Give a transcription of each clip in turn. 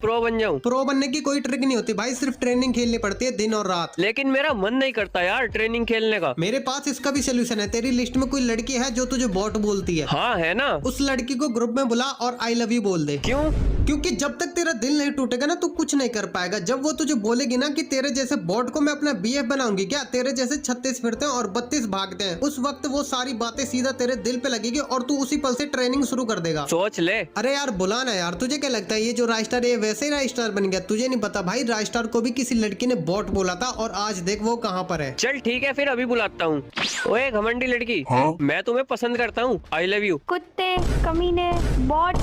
Pro बन जाऊं? Pro बनने की कोई ट्रिक नहीं होती भाई, सिर्फ ट्रेनिंग खेलनी पड़ती है दिन और रात। लेकिन मेरा मन नहीं करता यार ट्रेनिंग खेलने का। मेरे पास इसका भी सोल्यूशन है। तेरी लिस्ट में कोई लड़की है जो तुझे बॉट बोलती है? हाँ है ना। उस लड़की को ग्रुप में बुला और आई लव यू बोल दे। क्यों? क्योंकि जब तक तेरा दिल नहीं टूटेगा ना तू कुछ नहीं कर पाएगा। जब वो तुझे बोलेगी ना कि तेरे जैसे बॉट को मैं अपना बीएफ बनाऊंगी क्या, तेरे जैसे 36 फिरते हैं और 32 भागते हैं, उस वक्त वो सारी बातें सीधा तेरे दिल पे लगेगी और तू उसी पल से ट्रेनिंग शुरू कर देगा। सोच ले। अरे यार बुला ना यार, तुझे क्या लगता है ये जो राजस्टार ये वैसे ही राजस्टार बन गया? तुझे नहीं पता भाई, राजस्टार को भी किसी लड़की ने बॉट बोला था और आज देख वो कहाँ पर है। चल ठीक है फिर अभी बुलाता हूँ। ओए घमंडी लड़की, मैं तुम्हें पसंद करता हूँ, आई लव यू। कुत्ते, कमीने, बॉट,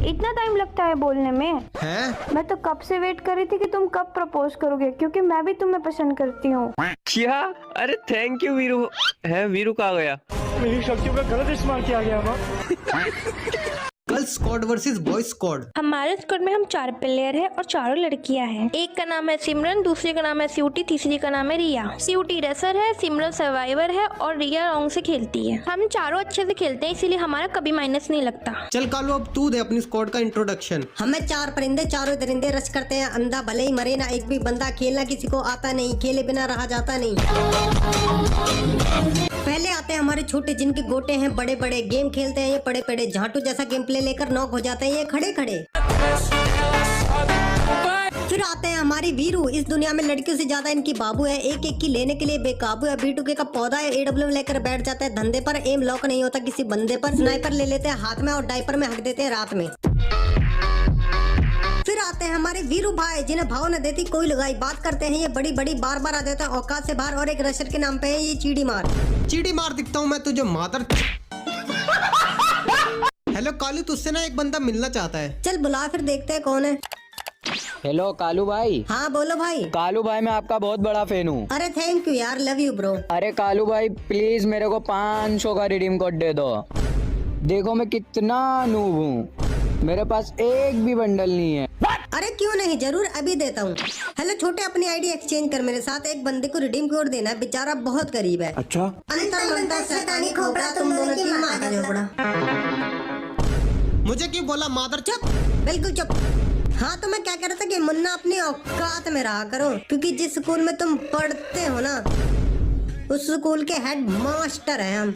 इतना टाइम लगता है बोलने में? हैं? मैं तो कब से वेट कर रही थी कि तुम कब प्रपोज करोगे, क्योंकि मैं भी तुम्हें पसंद करती हूँ। क्या? अरे थैंक यू वीरू। है वीरू कहाँ गया? मेरी शक्तियों का गलत इस्तेमाल किया गया था। Girls squad versus boys squad. हमारे स्क्वाड में हम 4 प्लेयर हैं और चारों लड़कियां हैं। एक का नाम है सिमरन, दूसरे का नाम है स्यूटी, तीसरी का नाम है रिया। स्यूटी रेसर है, सिमरन सर्वाइवर है और रिया रॉन्ग से खेलती है। हम चारों अच्छे से खेलते हैं इसीलिए हमारा कभी माइनस नहीं लगता। चल कालू अब तू दे अपनी स्क्वाड का इंट्रोडक्शन। हमें 4 परिंदे चारों दरिंदे रश करते हैं। अंधा भले ही मरे ना एक भी बंदा, खेलना किसी को आता नहीं, खेले बिना रहा जाता नहीं। पहले आते हैं हमारे छोटे जिनके गोटे हैं बड़े बड़े, गेम खेलते हैं ये पड़े पड़े, झाटू जैसा गेम प्ले लेकर नॉक हो जाते हैं ये खड़े खड़े। फिर आते हैं हमारी वीरू, इस दुनिया में लड़कियों से ज्यादा इनकी बाबू है, एक एक की लेने के लिए बेकाबू है। B2K का पौधा है, AWM लेकर बैठ जाता है धंधे पर, एम लॉक नहीं होता किसी बंदे पर, स्नाइपर ले लेते हैं हाथ में और डाइपर में हक देते हैं रात में। फिर आते हैं हमारे वीरू भाई, जिन्हें भाव न देती कोई लगाई, बात करते हैं ये बड़ी बड़ी, बार बार आ जाता है औकात से बाहर, और एक रशर के नाम पे है ये चीड़ी मार। चीड़ी मार दिखता हूँ मैं तुझे मादर। हेलो कालू, तुझसे ना एक बंदा मिलना चाहता है। चल बुला फिर देखते हैं कौन है। हेलो कालू भाई। हाँ बोलो भाई। कालू भाई मैं आपका बहुत बड़ा फैन हूँ। अरे थैंक यू यार, लव यू ब्रो। अरे कालू भाई प्लीज मेरे को 500 का रिडीम कोड दे दो। देखो मैं कितना नूब हूँ, मेरे पास एक भी बंडल नहीं है। अरे क्यों नहीं, जरूर अभी देता हूँ। हेलो छोटे, अपनी आईडी एक्सचेंज कर मेरे साथ, एक बंदे को रिडीम कोड देना है, बेचारा बहुत गरीब है। अच्छा। अंतर मंतर शैतानी खोपड़ा, तुम दोनों की माँ का झोपड़ा। मुझे क्यों बोला मादर? चुप, बिल्कुल चुप। हाँ तो मैं क्या कह रहा था कि मुन्ना अपनी औकात में रहा करो, क्योंकि जिस स्कूल में तुम पढ़ते हो ना उस स्कूल के हेड मास्टर हैं हम।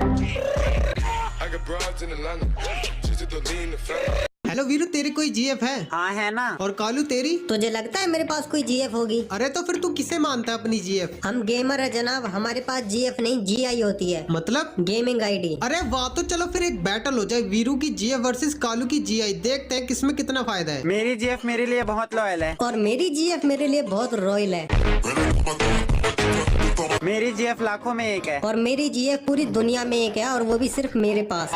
हेलो वीरू, तेरी कोई जीएफ है? हाँ है ना। और कालू तेरी? तुझे लगता है मेरे पास कोई जीएफ होगी? अरे तो फिर तू किसे मानता है अपनी जीएफ? हम गेमर है जनाब, हमारे पास जीएफ नहीं GI होती है, मतलब गेमिंग आईडी। अरे वाह, तो चलो फिर एक बैटल हो जाए, वीरू की जीएफ वर्सेस कालू की GI। देखते हैं किसमें कितना फायदा है। मेरी जीएफ मेरे लिए बहुत लॉयल है और मेरी जीएफ मेरे लिए बहुत रॉयल है। मेरी जीएफ लाखों में एक है और मेरी जीएफ पूरी दुनिया में एक है, और वो भी सिर्फ मेरे पास।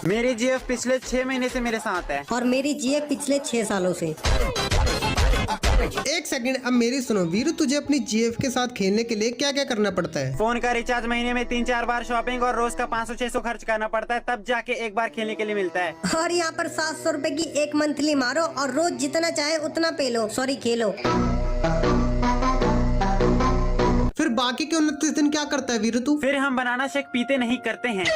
मेरी जीएफ पिछले 6 महीने से मेरे साथ है और मेरी जीएफ पिछले 6 सालों से। एक सेकंड, अब मेरी सुनो वीरू, तुझे अपनी जीएफ के साथ खेलने के लिए क्या क्या करना पड़ता है? फोन का रिचार्ज, महीने में 3-4 बार शॉपिंग और रोज का 500-600 खर्च करना पड़ता है, तब जाके एक बार खेलने के लिए मिलता है। और यहाँ पर 700 रुपए की एक मंथली मारो और रोज जितना चाहे उतना पे लो, सॉरी खेलो। फिर बाकी के 29 दिन क्या करता है वीरू तू? फिर हम बनाना शेक पीते नहीं करते हैं।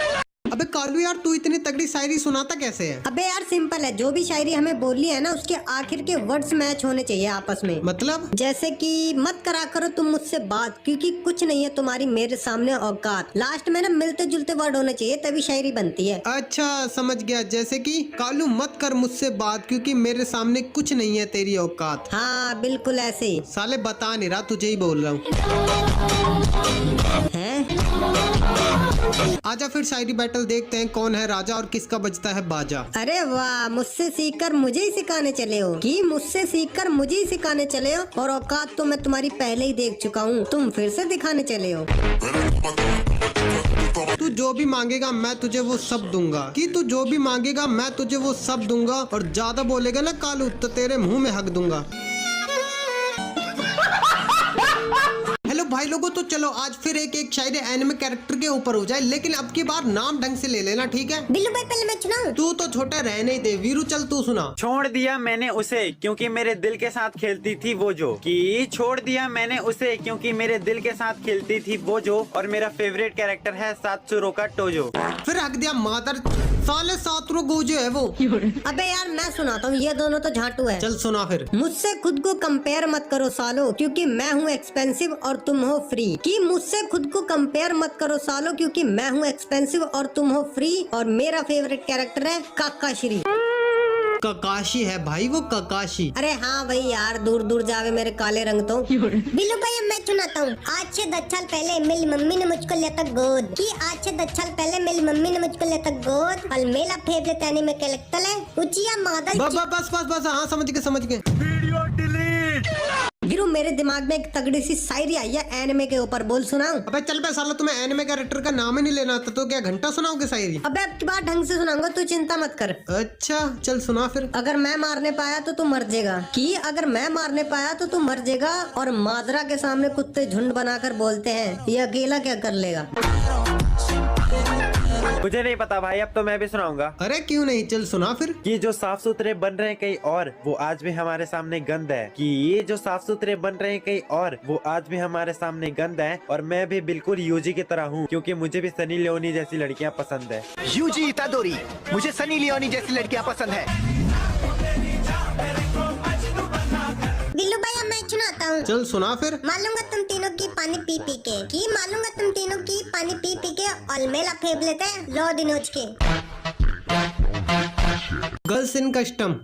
अबे कालू यार, तू इतनी तगड़ी शायरी सुनाता कैसे है? अबे यार सिंपल है, जो भी शायरी हमें बोलनी है ना उसके आखिर के वर्ड्स मैच होने चाहिए आपस में। मतलब? जैसे कि मत करा करो तुम मुझसे बात, क्योंकि कुछ नहीं है तुम्हारी मेरे सामने औकात। लास्ट में ना मिलते जुलते वर्ड होने चाहिए तभी शायरी बनती है। अच्छा समझ गया, जैसे कि कालू मत कर मुझसे बात क्योंकि मेरे सामने कुछ नहीं है तेरी औकात। हाँ बिल्कुल ऐसे ही। साले बता नहीं रहा, तुझे ही बोल रहा हूँ। आजा फिर शायरी बैटल देखते हैं कौन है राजा और किसका बजता है बाजा। अरे वाह, मुझसे सीखकर मुझे ही सिखाने चले हो कि मुझसे सीखकर मुझे ही सिखाने चले हो, और औकात तो मैं तुम्हारी पहले ही देख चुका हूँ, तुम फिर से दिखाने चले हो। तू जो भी मांगेगा मैं तुझे वो सब दूंगा, कि तू जो भी मांगेगा मैं तुझे वो सब दूंगा, और ज्यादा बोलेगा ना कालू तो तेरे मुंह में हक दूंगा। हेलो भाई लोगों, तो चलो आज फिर एक शायरी एनिमे कैरेक्टर के ऊपर हो जाए, लेकिन अब की बार नाम ढंग से ले लेना, ठीक है? बिल्लू भाई पहले मैं सुनाऊं? तू तो छोटे रहने ही दे। वीरू चल तू सुना। छोड़ दिया मैंने उसे क्योंकि मेरे दिल के साथ खेलती थी वो जो, कि छोड़ दिया मैंने उसे क्योंकि मेरे दिल के साथ खेलती थी वो जो, और मेरा फेवरेट कैरेक्टर है सात्सुरो का टोजो। फिर हक दिया मादर, साले सातरो गोजे है वो। अबे यार मैं सुनाता हूँ, ये दोनों तो झाटू है। चल सुना फिर। मुझसे खुद को कंपेयर मत करो सालो, क्योंकि मैं हूँ एक्सपेंसिव और तुम हो फ्री। कि मुझसे खुद को कंपेयर मत करो सालो, क्योंकि मैं हूँ एक्सपेंसिव और तुम हो फ्री। और मेरा फेवरेट कैरेक्टर है काकाश्री। ककाशी है भाई वो, ककाशी। अरे हाँ भाई यार, दूर दूर जावे मेरे काले रंग तो। बिल्लू भाई मैं सुनाता हूँ। आज से 10 साल पहले मेरी मम्मी ने मुझको लिया था गोद। कि आज से 10 साल पहले मेरी मम्मी ने मुझको लिया था गोद। और मेरा फेवरेट एनीमे कैरेक्टर है उचिया मादल। बस हाँ समझ गए। वीरू मेरे दिमाग में एक तगड़ी सी शायरी आई है एनिमे के ऊपर, बोल सुनाऊं? अबे चल बे साला, तुम्हें एनिमे कैरेक्टर का नाम ही नहीं लेना आता तो क्या घंटा सुनाओगे शायरी? अबे अब की बार ढंग से सुनाऊंगा, तू चिंता मत कर। अच्छा चल सुना फिर। अगर मैं मारने पाया तो तू मर जाएगा। कि अगर मैं मारने पाया तो तू मर जाएगा। और मादरा के सामने कुत्ते झुंड बनाकर बोलते हैं, ये अकेला क्या कर लेगा। मुझे नहीं पता भाई, अब तो मैं भी सुनाऊंगा। अरे क्यों नहीं, चल सुना फिर। कि जो साफ सुथरे बन रहे हैं कहीं और, वो आज भी हमारे सामने गंद है। कि ये जो साफ सुथरे बन रहे हैं कहीं और, वो आज भी हमारे सामने गंद है। और मैं भी बिल्कुल यूजी की तरह हूँ, क्योंकि मुझे भी सनी लियोनी जैसी लड़कियाँ पसंद है। यूजी इतादोरी, मुझे सनी लियोनी जैसी लड़कियाँ पसंद है। बिल्लू भाई मैं सुनाता हूँ। चल सुना फिर। मालूंगा तुम तीनों की पानी पी पी के। कि मालूंगा तुम तीनों की पानी पी पी के। और मेला फेंक लेते हैं लो दिनोज के। Girls in custom.